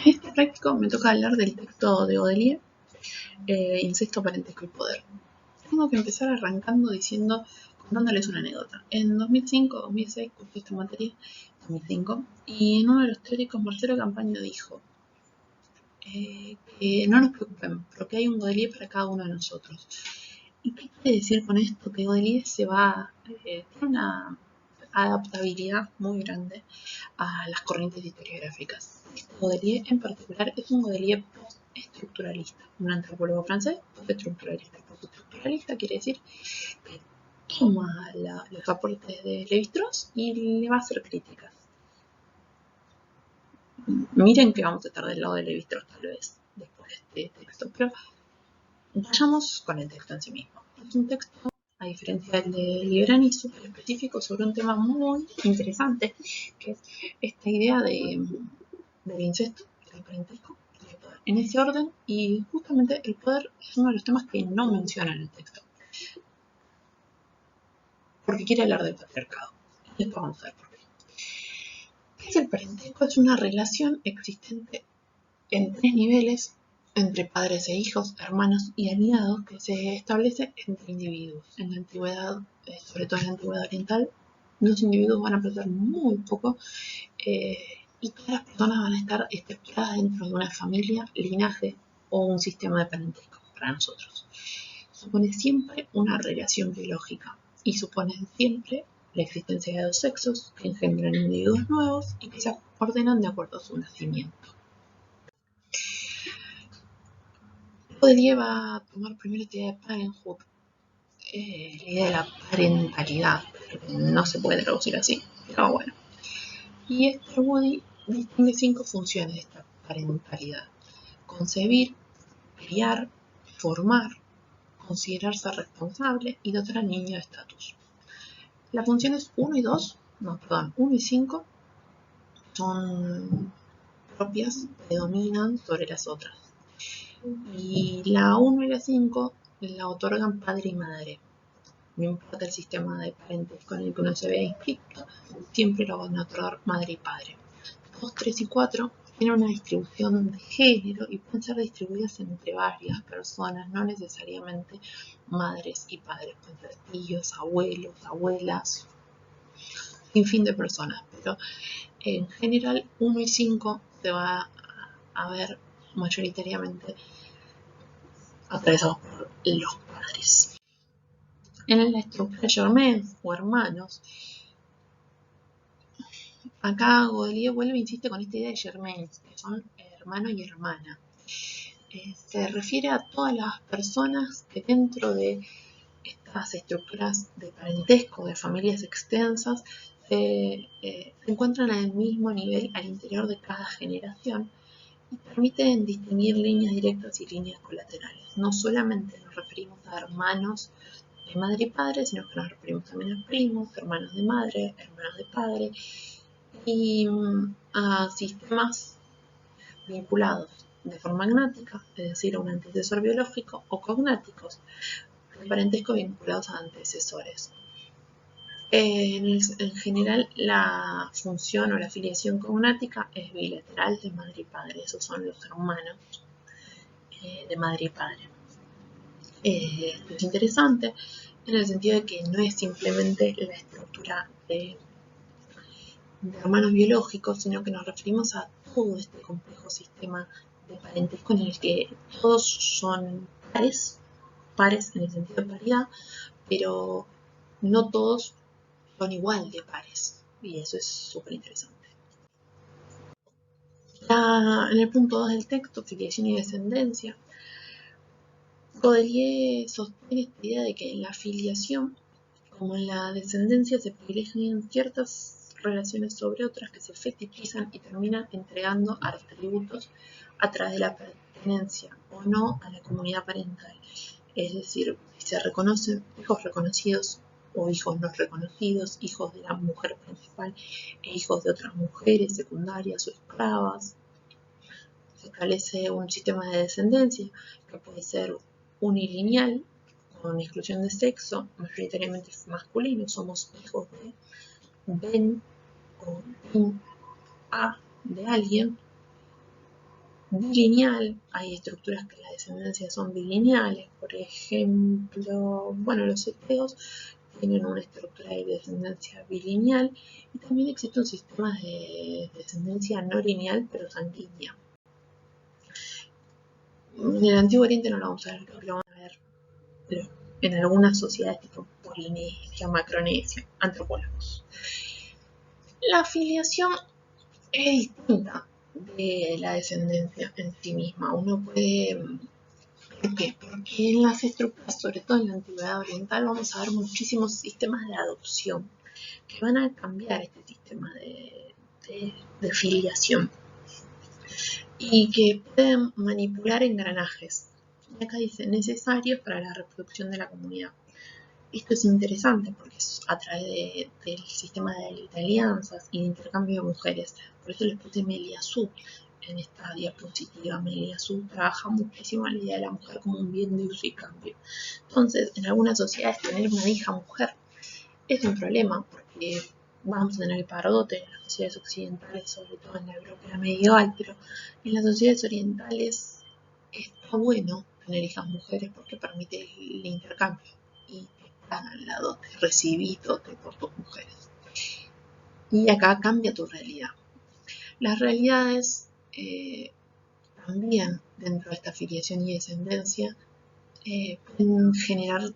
este práctico me toca hablar del texto de Godelier, Incesto, Parentesco y Poder. Tengo que empezar arrancando contándoles una anécdota. En 2005-2006 cursé esta materia, 2005, y en uno de los teóricos, Marcelo Campaña, dijo que no nos preocupemos, porque hay un Godelier para cada uno de nosotros. ¿Y qué quiere decir con esto? Que Godelier tiene una adaptabilidad muy grande a las corrientes historiográficas. Este Godelier en particular es un Godelier postestructuralista, un antropólogo francés postestructuralista. Postestructuralista quiere decir que toma los aportes de Lévi-Strauss y le va a hacer críticas. Miren que vamos a estar del lado de Lévi-Strauss tal vez después de este texto, pero vayamos con el texto en sí mismo. Es un texto, a diferencia del de Librani, súper específico sobre un tema muy interesante, que es esta idea del incesto, del parentesco, del poder. En ese orden, y justamente el poder es uno de los temas que no menciona en el texto, porque quiere hablar del patriarcado. Y después vamos a ver por qué. ¿Qué es el parentesco? Es una relación existente en 3 niveles entre padres e hijos, hermanos y aliados, que se establece entre individuos. En la antigüedad, sobre todo en la antigüedad oriental, los individuos van a aprender muy poco y todas las personas van a estar estructuradas dentro de una familia, linaje o un sistema de parentesco para nosotros. Supone siempre una relación biológica y supone siempre la existencia de 2 sexos que engendran individuos nuevos y que se ordenan de acuerdo a su nacimiento. Godelier va a tomar primero la idea de parenthood, la idea de la parentalidad, no se puede traducir así, pero bueno. Y Esther Woody distingue 5 funciones de esta parentalidad: concebir, criar, formar, considerarse responsable y dotar al niño de estatus. Las funciones 1 y 5 son propias, predominan sobre las otras. Y la 1 y la 5 la otorgan padre y madre. No importa el sistema de parentesco en el que uno se vea inscrito, siempre lo van a otorgar madre y padre. 2, 3 y 4 tienen una distribución de género y pueden ser distribuidas entre varias personas, no necesariamente madres y padres, pueden ser tíos, abuelos, abuelas, sin fin de personas, pero en general 1 y 5 se va a ver mayoritariamente atravesados por los padres. En la estructura Germain o hermanos, acá Godelier vuelve e insiste con esta idea de Germain, que son hermano y hermana. Se refiere a todas las personas que dentro de estas estructuras de parentesco, de familias extensas, se encuentran al mismo nivel al interior de cada generación y permiten distinguir líneas directas y líneas colaterales. No solamente nos referimos a hermanos de madre y padre, sino que nos referimos también a primos, hermanos de madre, hermanos de padre y a sistemas vinculados de forma gnática, es decir, a un antecesor biológico, o cognáticos, de parentesco vinculados a antecesores. En general, la función o la filiación cognática es bilateral de madre y padre, esos son los hermanos de madre y padre. Esto es interesante en el sentido de que no es simplemente la estructura de hermanos biológicos, sino que nos referimos a todo este complejo sistema de parentesco en el que todos son pares en el sentido de paridad, pero no todos son igual de pares, y eso es súper interesante. En el punto 2 del texto, filiación y descendencia, Godelier sostiene esta idea de que en la filiación, como en la descendencia, se privilegian ciertas relaciones sobre otras que se fetichizan y terminan entregando atributos a través de la pertenencia o no a la comunidad parental. Es decir, se reconocen hijos reconocidos o hijos no reconocidos, hijos de la mujer principal e hijos de otras mujeres secundarias o esclavas. Se establece un sistema de descendencia que puede ser unilineal, con exclusión de sexo, mayoritariamente masculino. Somos hijos de Ben o Ben A de alguien, bilineal. Hay estructuras que en la descendencia son bilineales, por ejemplo, bueno, los eteos tienen una estructura de descendencia bilineal y también existen sistemas de descendencia no lineal pero sanguínea. En el Antiguo Oriente no lo vamos a ver, creo que lo vamos a ver en algunas sociedades tipo Polinesia, Macronesia, antropólogos. La filiación es distinta de la descendencia en sí misma. Uno puede... ¿Por qué? Porque en las estructuras, sobre todo en la antigüedad oriental, vamos a ver muchísimos sistemas de adopción que van a cambiar este sistema de filiación y que pueden manipular engranajes. Y acá dice, necesarios para la reproducción de la comunidad. Esto es interesante porque es a través del sistema de alianzas y de intercambio de mujeres. Por eso les puse Melia Sud en esta diapositiva. Melia Sud trabaja muchísimo la idea de la mujer como un bien de uso y cambio. Entonces, en algunas sociedades tener una hija mujer es un problema porque vamos a tener el pagar dote en las sociedades occidentales, sobre todo en la europea medieval, pero en las sociedades orientales está bueno tener hijas mujeres porque permite el intercambio y te pagan la dote, recibís dote por tus mujeres. Y acá cambia tu realidad. Las realidades también dentro de esta filiación y descendencia pueden generar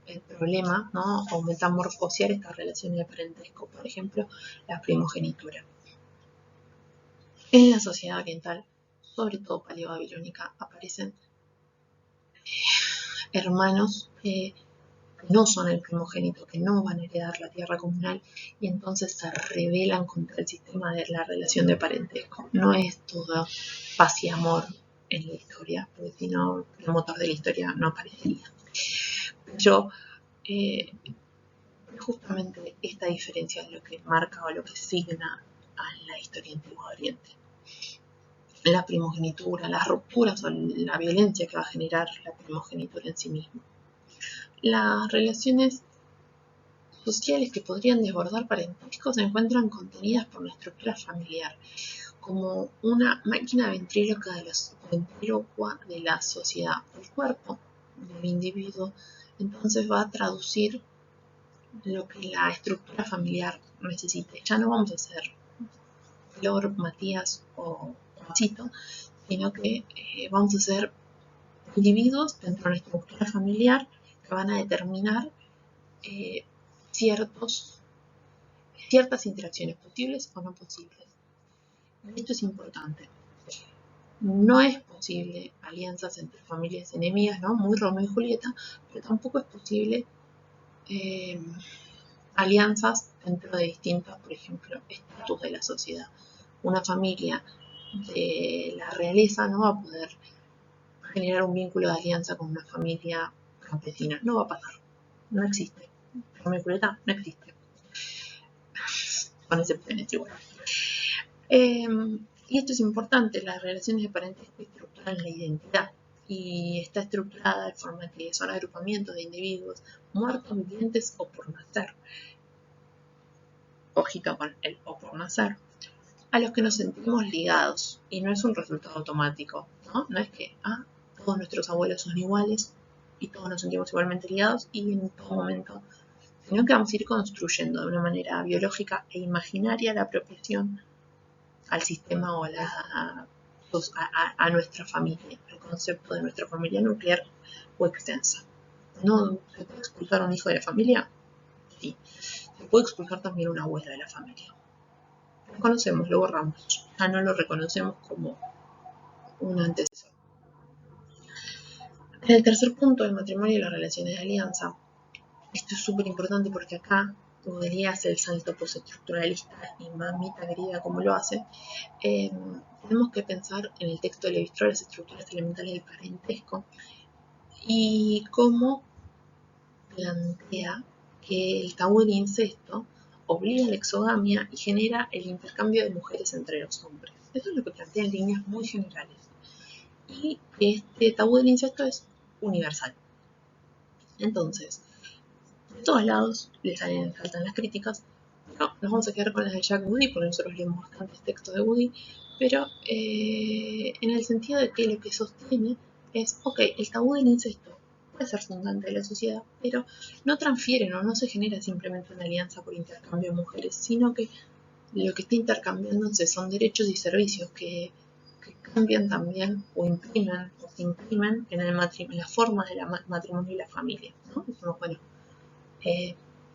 el problema, ¿no? O metamorfosear estas relaciones de parentesco, por ejemplo, la primogenitura. En la sociedad oriental, sobre todo paleobabilónica, aparecen hermanos que no son el primogénito, que no van a heredar la tierra comunal y entonces se rebelan contra el sistema de la relación de parentesco. No es todo paz y amor en la historia, porque si no, el motor de la historia no aparecería. Pero justamente esta diferencia es lo que marca o lo que signa a la historia antigua de Oriente. La primogenitura, las rupturas o la violencia que va a generar la primogenitura en sí misma. Las relaciones sociales que podrían desbordar parentesco se encuentran contenidas por la estructura familiar, como una máquina ventríloca de la sociedad. El cuerpo del individuo entonces va a traducir lo que la estructura familiar necesite. Ya no vamos a ser Flor, Matías o Juancito, sino que vamos a ser individuos dentro de la estructura familiar que van a determinar ciertas interacciones posibles o no posibles. Esto es importante. No es posible alianzas entre familias enemigas, ¿no? Muy Romeo y Julieta, pero tampoco es posible alianzas dentro de distintos, por ejemplo, estatus de la sociedad. Una familia de la realeza no va a poder generar un vínculo de alianza con una familia campesina. No va a pasar. No existe. Romeo y Julieta no existe. Con excepciones igual. Y esto es importante, las relaciones de parentesco estructuran la identidad y está estructurada de forma que son agrupamientos de individuos muertos, vivientes o por nacer. Ojito con el o por nacer. A los que nos sentimos ligados y no es un resultado automático, ¿no? No es que todos nuestros abuelos son iguales y todos nos sentimos igualmente ligados y en todo momento, sino que vamos a ir construyendo de una manera biológica e imaginaria la apropiación al sistema o a nuestra familia, al concepto de nuestra familia nuclear o extensa. ¿No se puede expulsar a un hijo de la familia? Sí. Se puede expulsar también a una abuela de la familia. Lo conocemos, lo borramos. Ya no lo reconocemos como un antecesor. En el tercer punto, el matrimonio y las relaciones de alianza. Esto es súper importante porque acá Godelier hace el salto postestructuralista y mamita querida como lo hace. Tenemos que pensar en el texto de Levi-Strauss las estructuras elementales del parentesco y cómo plantea que el tabú del incesto obliga a la exogamia y genera el intercambio de mujeres entre los hombres. Eso es lo que plantea en líneas muy generales. Y este tabú del incesto es universal. Entonces, de todos lados le saltan las críticas ejemplo, nos vamos a quedar con las de Jack Woody, porque nosotros leemos bastantes textos de Woody, pero en el sentido de que lo que sostiene es, ok, el tabú del incesto puede ser fundante de la sociedad, pero no transfiere, no se genera simplemente una alianza por intercambio de mujeres, sino que lo que está intercambiándose son derechos y servicios que cambian también o imprimen o se imprimen en las formas del matrimonio y la familia, ¿no? Decimos, bueno,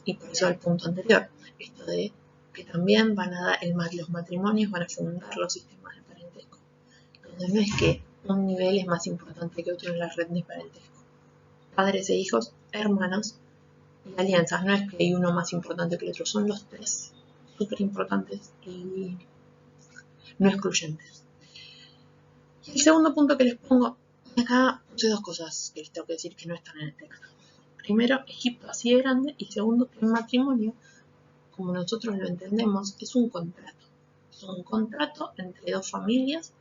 y por eso el punto anterior, esto de que también van a dar los matrimonios van a fundar los sistemas de parentesco, donde no es que un nivel es más importante que otro en la red de parentesco. Padres e hijos, hermanos y alianzas, no es que hay uno más importante que el otro, son los tres súper importantes y no excluyentes. Y el segundo punto que les pongo, acá puse dos cosas que les tengo que decir que no están en el texto. Primero, Egipto así de grande, y segundo, que el matrimonio, como nosotros lo entendemos, es un contrato. Es un contrato entre dos familias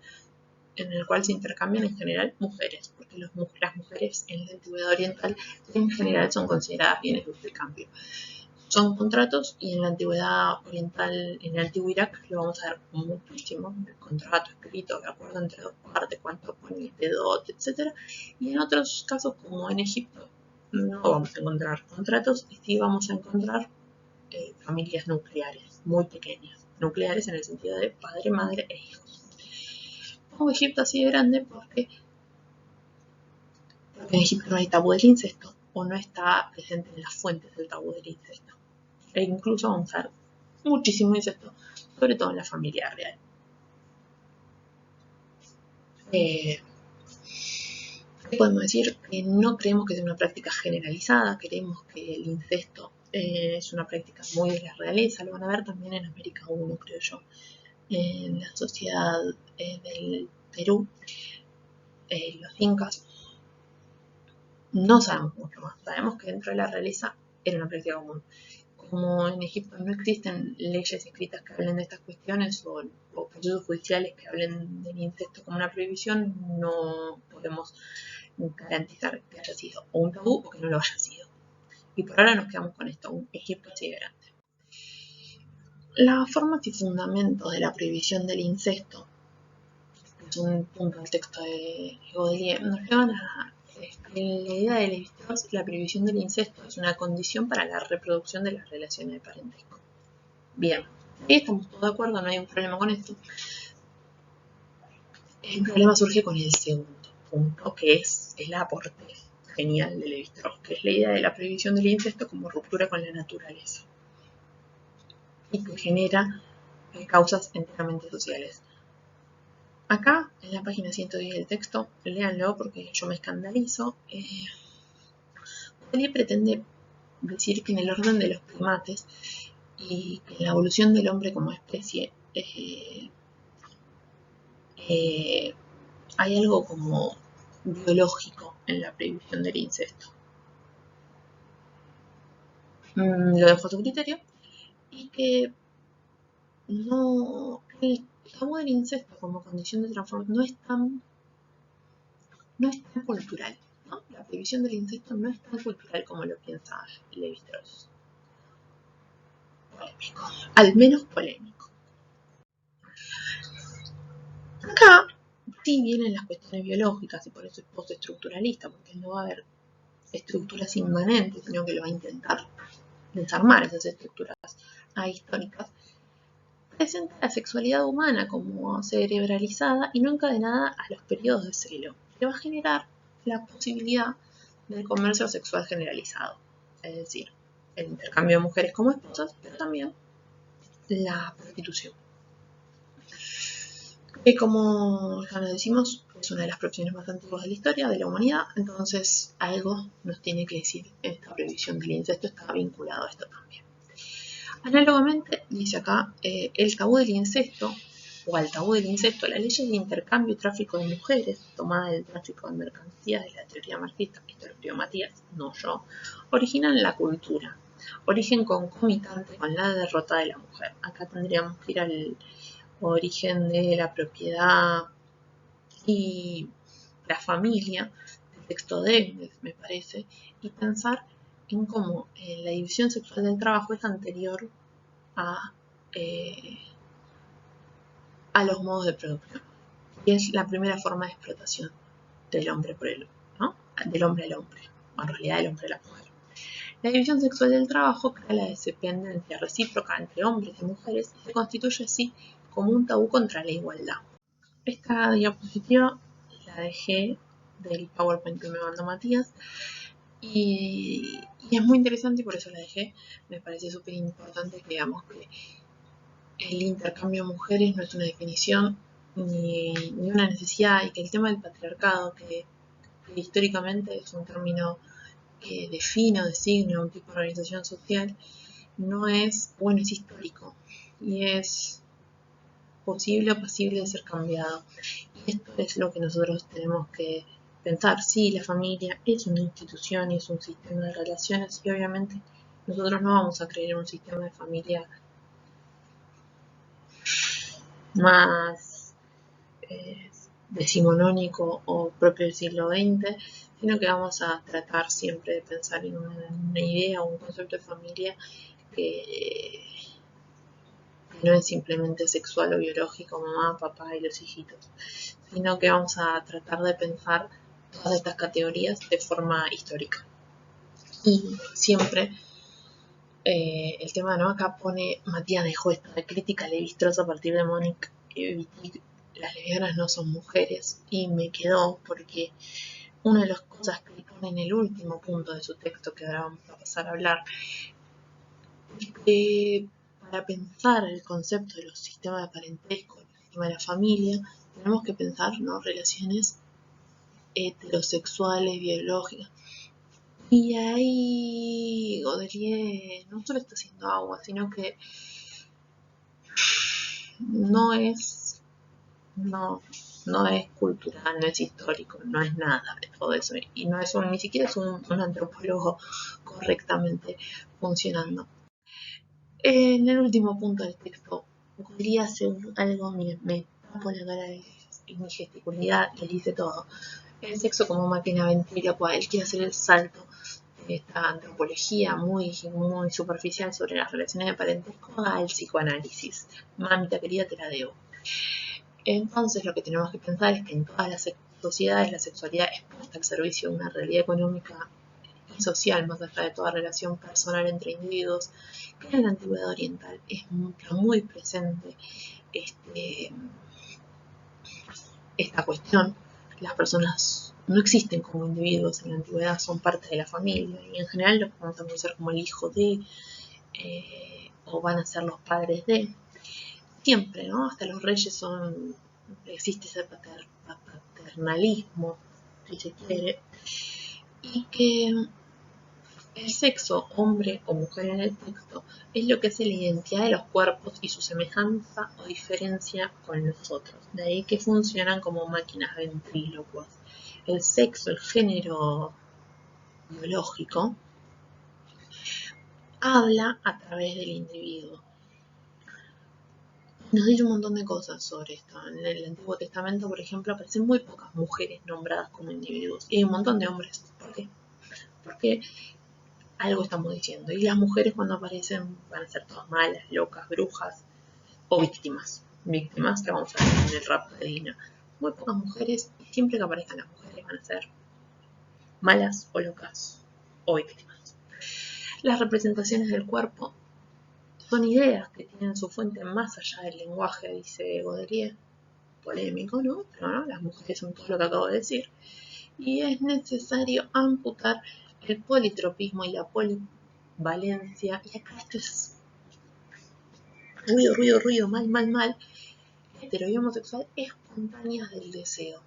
en el cual se intercambian en general mujeres, porque las mujeres en la antigüedad oriental en general son consideradas bienes de intercambio. Son contratos, y en la antigüedad oriental, en el antiguo Irak, lo vamos a ver muchísimo, el contrato escrito, de acuerdo entre dos partes, cuánto pone de dote, etc. Y en otros casos, como en Egipto, no vamos a encontrar contratos, y sí vamos a encontrar familias nucleares, muy pequeñas, nucleares en el sentido de padre, madre e hijos. Pongo Egipto así de grande porque en Egipto no hay tabú del incesto, o no está presente en las fuentes del tabú del incesto. E incluso vamos a ver muchísimo incesto, sobre todo en la familia real. ¿Qué podemos decir? Que no creemos que sea una práctica generalizada, creemos que el incesto es una práctica muy de la realeza, lo van a ver también en América 1, creo yo, en la sociedad del Perú, los incas. No sabemos mucho más, sabemos que dentro de la realeza era una práctica común. Como en Egipto no existen leyes escritas que hablen de estas cuestiones o procesos judiciales que hablen del incesto como una prohibición, no podemos garantizar que haya sido o un tabú o que no lo haya sido. Y por ahora nos quedamos con esto, un Egipto así de grande. Las formas y fundamentos de la prohibición del incesto, que es un punto del texto de Godelier, nos llevan a en la idea de Lévi-Strauss, la prohibición del incesto es una condición para la reproducción de las relaciones de parentesco. Bien, estamos todos de acuerdo, no hay un problema con esto. El problema surge con el segundo punto, que es el aporte genial de Lévi-Strauss, que es la idea de la prohibición del incesto como ruptura con la naturaleza y que genera causas enteramente sociales. Acá, en la página 110 del texto, léanlo porque yo me escandalizo. Godelier pretende decir que en el orden de los primates y que en la evolución del hombre como especie hay algo como biológico en la prohibición del incesto. Lo dejo a su criterio, y que no, el tabú del incesto como condición de transformación no es tan cultural, ¿no? La prohibición del incesto no es tan cultural como lo piensa Lévi-Strauss. Polémico, al menos polémico. Acá sí vienen las cuestiones biológicas, y por eso es postestructuralista, porque no va a haber estructuras inmanentes, sino que lo va a intentar desarmar esas estructuras ahistóricas. Presenta la sexualidad humana como cerebralizada y no encadenada a los periodos de celo, que va a generar la posibilidad del comercio sexual generalizado, es decir, el intercambio de mujeres como esposas, pero también la prostitución. Que como ya nos decimos, es una de las profesiones más antiguas de la historia de la humanidad, entonces algo nos tiene que decir esta prohibición del incesto está vinculado a esto también. Análogamente, dice acá, el tabú del incesto, o al tabú del incesto, las leyes de intercambio y tráfico de mujeres, tomada del tráfico de mercancías de la teoría marxista, esto lo escribió Matías, no yo, originan la cultura, origen concomitante con la derrota de la mujer. Acá tendríamos que ir al origen de la propiedad y la familia, el texto de Engels, me parece, y pensar en cómo la división sexual del trabajo es anterior a, a los modos de producción. Y es la primera forma de explotación del hombre por el, ¿no? Del hombre al hombre, o en realidad del hombre a la mujer. La división sexual del trabajo crea la dependencia recíproca entre hombres y mujeres y se constituye así como un tabú contra la igualdad. Esta diapositiva la dejé del PowerPoint que me mandó Matías y es muy interesante y por eso la dejé. Me parece súper importante que veamos que el intercambio de mujeres no es una definición ni una necesidad, y que el tema del patriarcado, que históricamente es un término que define o designa un tipo de organización social, no es bueno, es histórico y es posible o pasible de ser cambiado. Y esto es lo que nosotros tenemos que pensar. Sí, la familia es una institución y es un sistema de relaciones, y obviamente nosotros no vamos a creer en un sistema de familia más decimonónico o propio del siglo XX, sino que vamos a tratar siempre de pensar en una idea o un concepto de familia que no es simplemente sexual o biológico, mamá, papá y los hijitos, sino que vamos a tratar de pensar todas estas categorías de forma histórica. Y siempre el tema, ¿no? Acá pone, Matías dejó esta de crítica levistrosa a partir de Monique Wittig, las lesbianas no son mujeres, y me quedó porque una de las cosas que pone en el último punto de su texto, que ahora vamos a pasar a hablar, es que para pensar el concepto de los sistemas de parentesco, el sistema de la familia, tenemos que pensar, ¿no?, relaciones heterosexuales, biológicas. Y ahí Godelier no solo está haciendo agua, sino que no es cultural, no es histórico, no es nada de todo eso. Y no es ni siquiera es un antropólogo correctamente funcionando. En el último punto del texto, podría hacer algo, me tapo la cara de mi gesticulidad y dice todo. El sexo como máquina ventrílocua, él quiere hacer el salto de esta antropología muy superficial sobre las relaciones de parentesco al psicoanálisis. Mamita querida, te la debo. Entonces lo que tenemos que pensar es que en todas las sociedades la sexualidad es puesta al servicio de una realidad económica y social, más allá de toda relación personal entre individuos, que en la antigüedad oriental es muy presente esta cuestión. Las personas no existen como individuos en la antigüedad, son parte de la familia y en general los vamos a conocer como el hijo de o van a ser los padres de. Siempre, ¿no? Hasta los reyes existe ese paternalismo, si se quiere, y que el sexo, hombre o mujer en el texto, es lo que hace la identidad de los cuerpos y su semejanza o diferencia con los otros. De ahí que funcionan como máquinas ventrílocuas. El sexo, el género biológico, habla a través del individuo. Nos dice un montón de cosas sobre esto. En el Antiguo Testamento, por ejemplo, aparecen muy pocas mujeres nombradas como individuos y hay un montón de hombres. ¿Por qué? Porque algo estamos diciendo. Y las mujeres cuando aparecen van a ser todas malas, locas, brujas o víctimas. Víctimas que vamos a ver en el rap de Dina. Muy pocas mujeres, y siempre que aparezcan las mujeres van a ser malas o locas o víctimas. Las representaciones del cuerpo son ideas que tienen su fuente más allá del lenguaje, dice Godelier. Polémico, ¿no? Pero no, las mujeres son todo lo que acabo de decir. Y es necesario amputar el politropismo y la polivalencia. Y acá esto es ruido, mal. Hetero y homosexual espontáneas del deseo.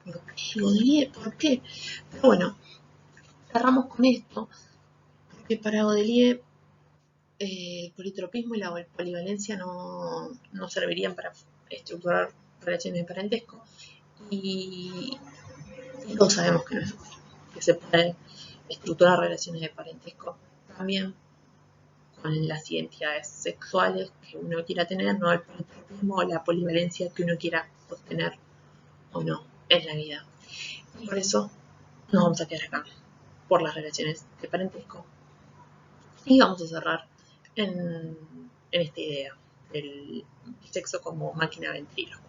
¿Por qué, Godelier? ¿Por qué? Pero bueno, cerramos con esto, porque para Godelier el politropismo y la polivalencia no servirían para estructurar relaciones de parentesco. Y todos sabemos que no es así, que se puede estructurar relaciones de parentesco también con las identidades sexuales que uno quiera tener, no el politropismo o la polivalencia que uno quiera obtener o no en la vida. Y por eso nos vamos a quedar acá, por las relaciones de parentesco. Y vamos a cerrar en en esta idea del sexo como máquina ventríloco.